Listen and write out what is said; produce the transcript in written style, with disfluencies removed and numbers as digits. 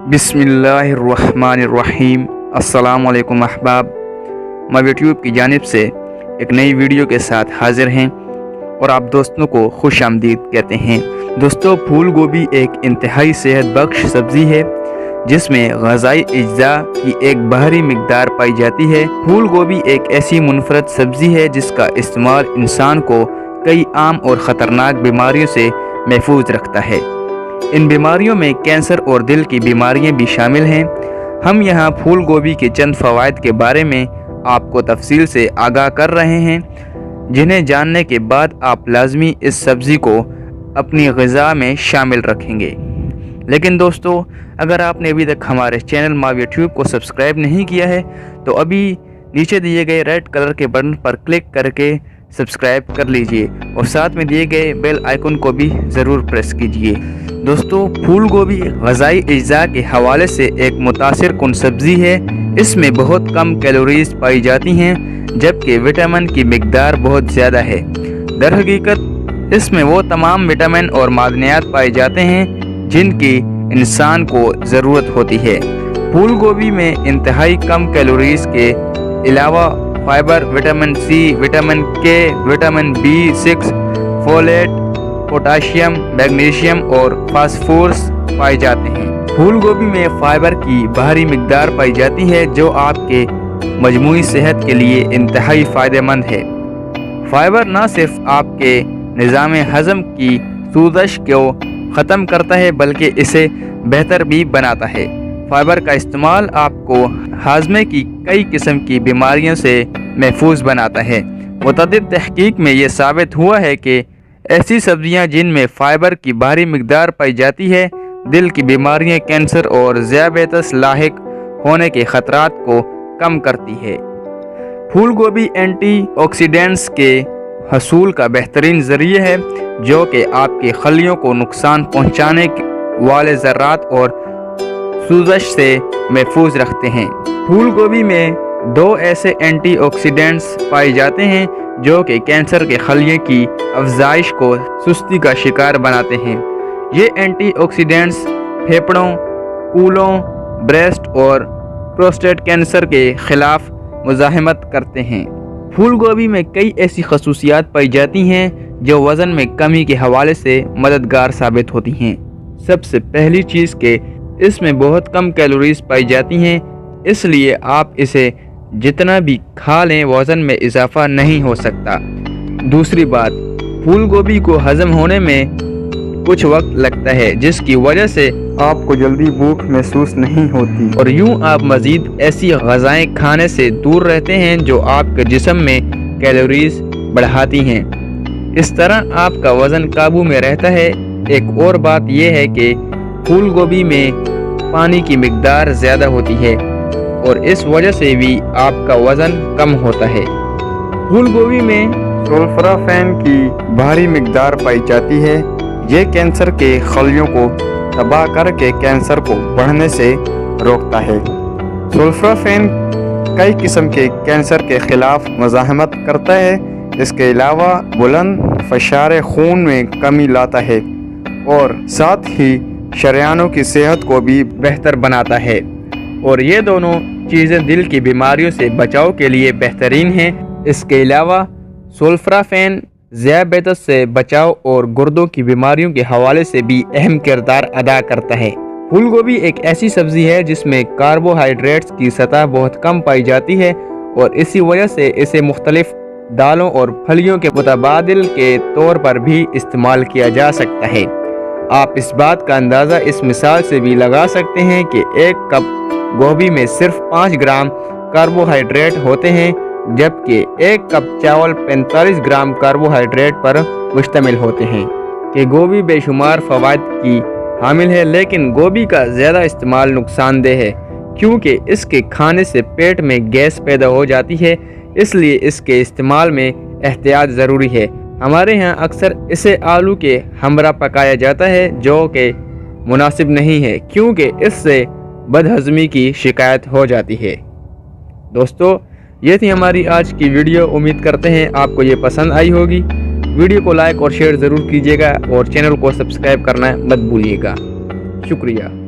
बिस्मिल्लाहिर्रहमानिर्रहीम। अस्सलाम वालेकुम अहबाब। मैं यूट्यूब की जानिब से एक नई वीडियो के साथ हाजिर हैं और आप दोस्तों को खुश आमदीद कहते हैं। दोस्तों, फूल गोभी एक इंतहाई सेहत बख्श सब्ज़ी है जिसमें ग़िज़ाई अज्जा की एक भारी मिकदार पाई जाती है। फूल गोभी एक ऐसी मुनफरद सब्ज़ी है जिसका इस्तेमाल इंसान को कई आम और ख़तरनाक बीमारियों से महफूज रखता है। इन बीमारियों में कैंसर और दिल की बीमारियां भी शामिल हैं। हम यहाँ फूल गोभी के चंद फ़वाइद के बारे में आपको तफसील से आगाह कर रहे हैं, जिन्हें जानने के बाद आप लाजमी इस सब्ज़ी को अपनी ग़िज़ा में शामिल रखेंगे। लेकिन दोस्तों, अगर आपने अभी तक हमारे चैनल मावी यूट्यूब को सब्सक्राइब नहीं किया है तो अभी नीचे दिए गए रेड कलर के बटन पर क्लिक करके सब्सक्राइब कर लीजिए और साथ में दिए गए बेल आइकन को भी ज़रूर प्रेस कीजिए। दोस्तों, फूल गोभी ग़िज़ाई अज्जा के हवाले से एक मुतासिर कुन सब्ज़ी है। इसमें बहुत कम कैलोरीज पाई जाती हैं जबकि विटामिन की मिकदार बहुत ज़्यादा है। दर हकीकत इसमें वो तमाम विटामिन और मादनियात पाए जाते हैं जिनकी इंसान को ज़रूरत होती है। फूल गोभी में इंतहाई कम कैलोरीज के अलावा फाइबर, विटामिन सी, विटामिन के, vitamin B6, folate, potassium, magnesium और फास्फोरस पाए जाते हैं। फूल गोभी में फाइबर की भारी मिकदार पाई जाती है जो आपके मजमूई सेहत के लिए इंतहाई फ़ायदेमंद है। फाइबर न सिर्फ आपके निज़ाम हज़म की सूजश को ख़त्म करता है बल्कि इसे बेहतर भी बनाता है। फाइबर का इस्तेमाल आपको हाजमे की कई किस्म की बीमारियों से महफूज बनाता है। मुतअद्दिद तहकीक में ये साबित हुआ है कि ऐसी सब्जियां जिनमें फ़ाइबर की भारी मिकदार पाई जाती है दिल की बीमारियां, कैंसर और ज़ियाबेतस लाहिक होने के ख़तरात को कम करती है। फूल गोभी एंटीऑक्सीडेंट्स के हसूल का बेहतरीन ज़रिया है जो कि आपके खलियों को नुकसान पहुँचाने वाले ज़र्रात और सूजश से महफूज रखते हैं। फूल गोभी में दो ऐसे एंटीऑक्सीडेंट्स पाए जाते हैं जो कि कैंसर के खलियों की अफजाइश को सुस्ती का शिकार बनाते हैं। ये एंटीऑक्सीडेंट्स फेफड़ों, कूलों, ब्रेस्ट और प्रोस्टेट कैंसर के ख़िलाफ़ मुज़ाहमत करते हैं। फूल गोभी में कई ऐसी खसूसियात पाई जाती हैं जो वज़न में कमी के हवाले से मददगार साबित होती हैं। सबसे पहली चीज़ के इसमें बहुत कम कैलोरीज पाई जाती हैं, इसलिए आप इसे जितना भी खा लें वज़न में इजाफा नहीं हो सकता। दूसरी बात, फूल गोभी को हज़म होने में कुछ वक्त लगता है जिसकी वजह से आपको जल्दी भूख महसूस नहीं होती और यूं आप मज़ीद ऐसी ग़िज़ाएं खाने से दूर रहते हैं जो आपके जिस्म में कैलोरीज बढ़ाती हैं। इस तरह आपका वज़न काबू में रहता है। एक और बात यह है कि फूल गोभी में पानी की मिकदार ज़्यादा होती है और इस वजह से भी आपका वज़न कम होता है। फूल गोभी में सल्फोराफेन की भारी मिकदार पाई जाती है। ये कैंसर के खलियों को तबाह करके कैंसर को बढ़ने से रोकता है। सल्फोराफेन कई किस्म के कैंसर के ख़िलाफ़ मुज़ाहमत करता है। इसके अलावा बुलंद फ़शार खून में कमी लाता है और साथ ही शरियानों की सेहत को भी बेहतर बनाता है और ये दोनों चीज़ें दिल की बीमारियों से बचाव के लिए बेहतरीन हैं। इसके अलावा सल्फोराफेन ज़ियाबेतस से बचाव और गुर्दों की बीमारियों के हवाले से भी अहम किरदार अदा करता है। फूल गोभी एक ऐसी सब्ज़ी है जिसमें कार्बोहाइड्रेट्स की सतह बहुत कम पाई जाती है और इसी वजह से इसे मुख्तलिफ दालों और फलियों के मुतबादिल के तौर पर भी इस्तेमाल किया जा सकता है। आप इस बात का अंदाज़ा इस मिसाल से भी लगा सकते हैं कि एक कप गोभी में सिर्फ 5 ग्राम कार्बोहाइड्रेट होते हैं जबकि एक कप चावल 45 ग्राम कार्बोहाइड्रेट पर मुश्तमिल होते हैं। कि गोभी बेशुमार फ़वाइद की हामिल है, लेकिन गोभी का ज़्यादा इस्तेमाल नुकसानदेह है क्योंकि इसके खाने से पेट में गैस पैदा हो जाती है, इसलिए इसके इस्तेमाल में एहतियात ज़रूरी है। हमारे यहाँ अक्सर इसे आलू के हमरा पकाया जाता है जो कि मुनासिब नहीं है क्योंकि इससे बदहज़मी की शिकायत हो जाती है। दोस्तों, ये थी हमारी आज की वीडियो। उम्मीद करते हैं आपको ये पसंद आई होगी। वीडियो को लाइक और शेयर ज़रूर कीजिएगा और चैनल को सब्सक्राइब करना मत भूलिएगा। शुक्रिया।